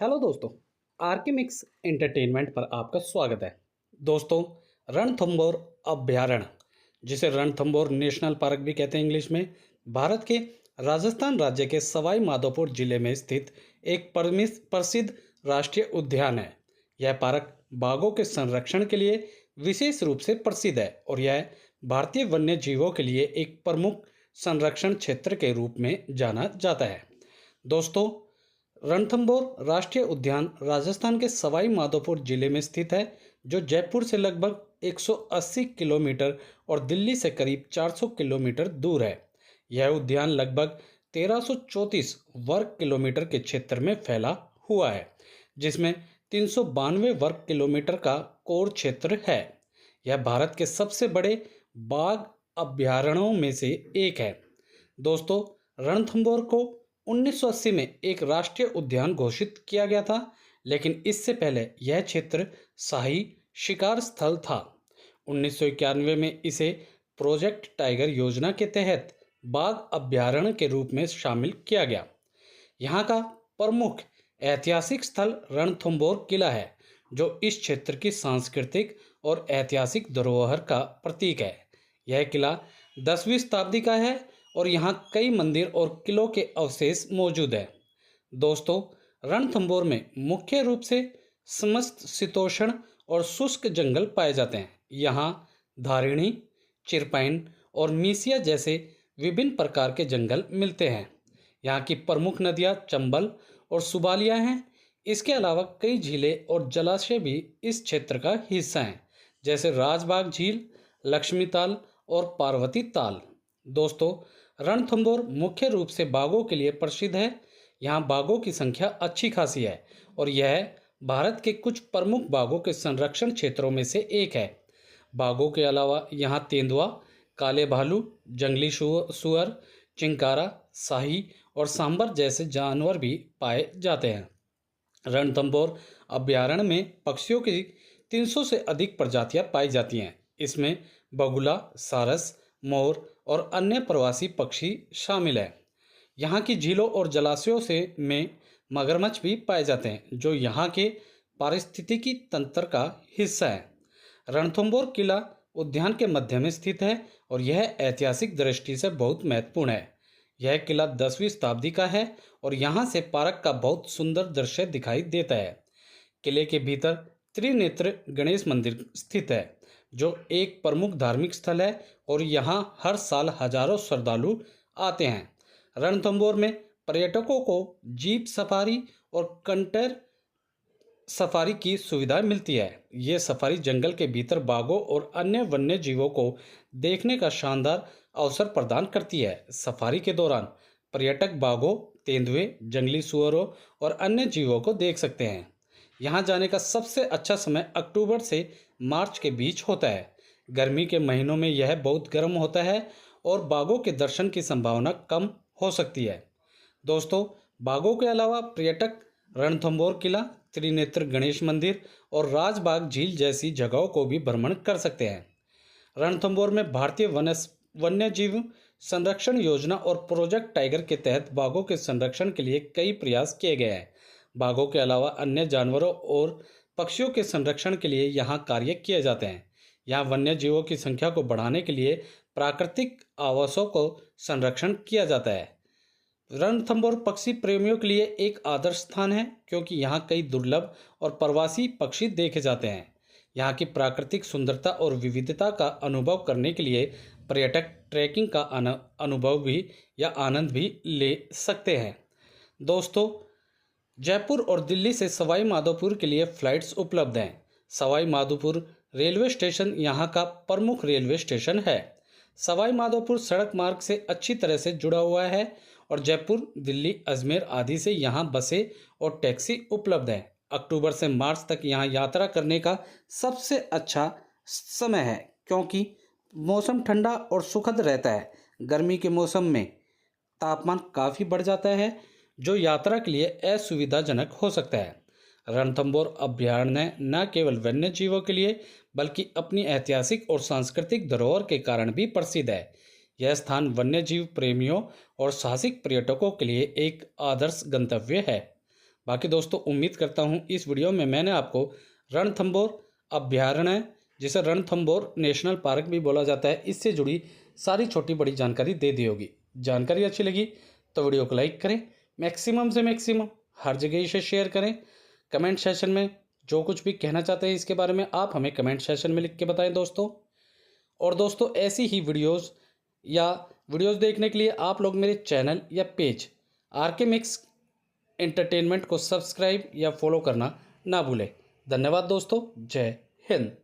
Hello दोस्तों, R K mix entertainment पर आपका स्वागत है। दोस्तों, रणथंभौर अभयारण्य, जिसे रणथंभौर नेशनल पार्क भी कहते हैं इंग्लिश में, भारत के राजस्थान राज्य के सवाई माधोपुर जिले में स्थित एक प्रसिद्ध राष्ट्रीय उद्यान है। यह पार्क बाघों के संरक्षण के लिए विशेष रूप से प्रसिद्ध है और यह भारतीय वन्य जीवों के लिए एक प्रमुख संरक्षण क्षेत्र के रूप में जाना जाता है। दोस्तों, रणथंभौर राष्ट्रीय उद्यान राजस्थान के सवाई माधोपुर जिले में स्थित है, जो जयपुर से लगभग 180 किलोमीटर और दिल्ली से करीब 400 किलोमीटर दूर है। यह उद्यान लगभग 1334 वर्ग किलोमीटर के क्षेत्र में फैला हुआ है, जिसमें 392 वर्ग किलोमीटर का कोर क्षेत्र है। यह भारत के सबसे बड़े बाघ अभयारण्यों में से एक है। दोस्तों, रणथंभौर को 1980 में एक राष्ट्रीय उद्यान घोषित किया गया था, लेकिन इससे पहले यह क्षेत्र शाही शिकार स्थल था। 1991 में इसे प्रोजेक्ट टाइगर योजना के तहत बाघ अभयारण्य के रूप में शामिल किया गया। यहाँ का प्रमुख ऐतिहासिक स्थल रणथंभौर किला है, जो इस क्षेत्र की सांस्कृतिक और ऐतिहासिक धरोहर का प्रतीक है। यह किला 10वीं शताब्दी का है और यहाँ कई मंदिर और किलों के अवशेष मौजूद हैं। दोस्तों, रणथंभौर में मुख्य रूप से समस्त शीतोष्ण और शुष्क जंगल पाए जाते हैं। यहाँ धारिणी, चिरपैन और मीसिया जैसे विभिन्न प्रकार के जंगल मिलते हैं। यहाँ की प्रमुख नदियाँ चंबल और सुबालिया हैं। इसके अलावा कई झीलें और जलाशय भी इस क्षेत्र का हिस्सा हैं, जैसे राजबाग झील, लक्ष्मी ताल और पार्वती ताल। दोस्तों, रणथंभौर मुख्य रूप से बाघों के लिए प्रसिद्ध है। यहाँ बाघों की संख्या अच्छी खासी है और यह भारत के कुछ प्रमुख बाघों के संरक्षण क्षेत्रों में से एक है। बाघों के अलावा यहाँ तेंदुआ, काले भालू, जंगली सुअर, चिंकारा, शाही और सांबर जैसे जानवर भी पाए जाते हैं। रणथंभौर अभयारण्य में पक्षियों की 300 से अधिक प्रजातियां पाई जाती हैं। इसमें बगुला, सारस, मोर और अन्य प्रवासी पक्षी शामिल हैं। यहाँ की झीलों और जलाशयों में मगरमच्छ भी पाए जाते हैं, जो यहाँ के पारिस्थितिकी तंत्र का हिस्सा है। रणथंभौर किला उद्यान के मध्य में स्थित है और यह ऐतिहासिक दृष्टि से बहुत महत्वपूर्ण है। यह किला 10वीं शताब्दी का है और यहाँ से पार्क का बहुत सुंदर दृश्य दिखाई देता है। किले के भीतर त्रिनेत्र गणेश मंदिर स्थित है, जो एक प्रमुख धार्मिक स्थल है और यहाँ हर साल हजारों श्रद्धालु आते हैं। रणथंभौर में पर्यटकों को जीप सफारी और कंटेर सफारी की सुविधा मिलती है। ये सफारी जंगल के भीतर बाघों और अन्य वन्य जीवों को देखने का शानदार अवसर प्रदान करती है। सफारी के दौरान पर्यटक बाघों, तेंदुए, जंगली सुअरों और अन्य जीवों को देख सकते हैं। यहाँ जाने का सबसे अच्छा समय अक्टूबर से मार्च के बीच होता है। गर्मी के महीनों में यह बहुत गर्म होता है और बाघों के दर्शन की संभावना कम हो सकती है। दोस्तों, बाघों के अलावा पर्यटक रणथंभौर किला, त्रिनेत्र गणेश मंदिर और राजबाग झील जैसी जगहों को भी भ्रमण कर सकते हैं। रणथंभौर में भारतीय वन्य जीव संरक्षण योजना और प्रोजेक्ट टाइगर के तहत बाघों के संरक्षण के लिए कई प्रयास किए गए हैं। बाघों के अलावा अन्य जानवरों और पक्षियों के संरक्षण के लिए यहाँ कार्य किए जाते हैं। यहाँ वन्य जीवों की संख्या को बढ़ाने के लिए प्राकृतिक आवासों को संरक्षण किया जाता है। रणथंभौर पक्षी प्रेमियों के लिए एक आदर्श स्थान है, क्योंकि यहाँ कई दुर्लभ और प्रवासी पक्षी देखे जाते हैं। यहाँ की प्राकृतिक सुंदरता और विविधता का अनुभव करने के लिए पर्यटक ट्रैकिंग का अनुभव भी या आनंद भी ले सकते हैं। दोस्तों, जयपुर और दिल्ली से सवाई माधोपुर के लिए फ़्लाइट्स उपलब्ध हैं। सवाई माधोपुर रेलवे स्टेशन यहाँ का प्रमुख रेलवे स्टेशन है। सवाई माधोपुर सड़क मार्ग से अच्छी तरह से जुड़ा हुआ है और जयपुर, दिल्ली, अजमेर आदि से यहाँ बसें और टैक्सी उपलब्ध हैं। अक्टूबर से मार्च तक यहाँ यात्रा करने का सबसे अच्छा समय है, क्योंकि मौसम ठंडा और सुखद रहता है। गर्मी के मौसम में तापमान काफ़ी बढ़ जाता है, जो यात्रा के लिए असुविधाजनक हो सकता है। रणथंभौर अभयारण्य न केवल वन्य जीवों के लिए बल्कि अपनी ऐतिहासिक और सांस्कृतिक धरोहर के कारण भी प्रसिद्ध है। यह स्थान वन्य जीव प्रेमियों और साहसिक पर्यटकों के लिए एक आदर्श गंतव्य है। बाकी दोस्तों उम्मीद करता हूँ इस वीडियो में मैंने आपको रणथंभौर अभ्यारण्य, जिसे रणथंभौर नेशनल पार्क भी बोला जाता है, इससे जुड़ी सारी छोटी बड़ी जानकारी दे दी होगी। जानकारी अच्छी लगी तो वीडियो को लाइक करें, मैक्सिमम से मैक्सिमम हर जगह इसे शेयर करें। कमेंट सेशन में जो कुछ भी कहना चाहते हैं इसके बारे में आप हमें कमेंट सेशन में लिख के बताएं दोस्तों। और दोस्तों ऐसी ही वीडियोस देखने के लिए आप लोग मेरे चैनल या पेज आरके मिक्स एंटरटेनमेंट को सब्सक्राइब या फॉलो करना ना भूलें। धन्यवाद दोस्तों। जय हिंद।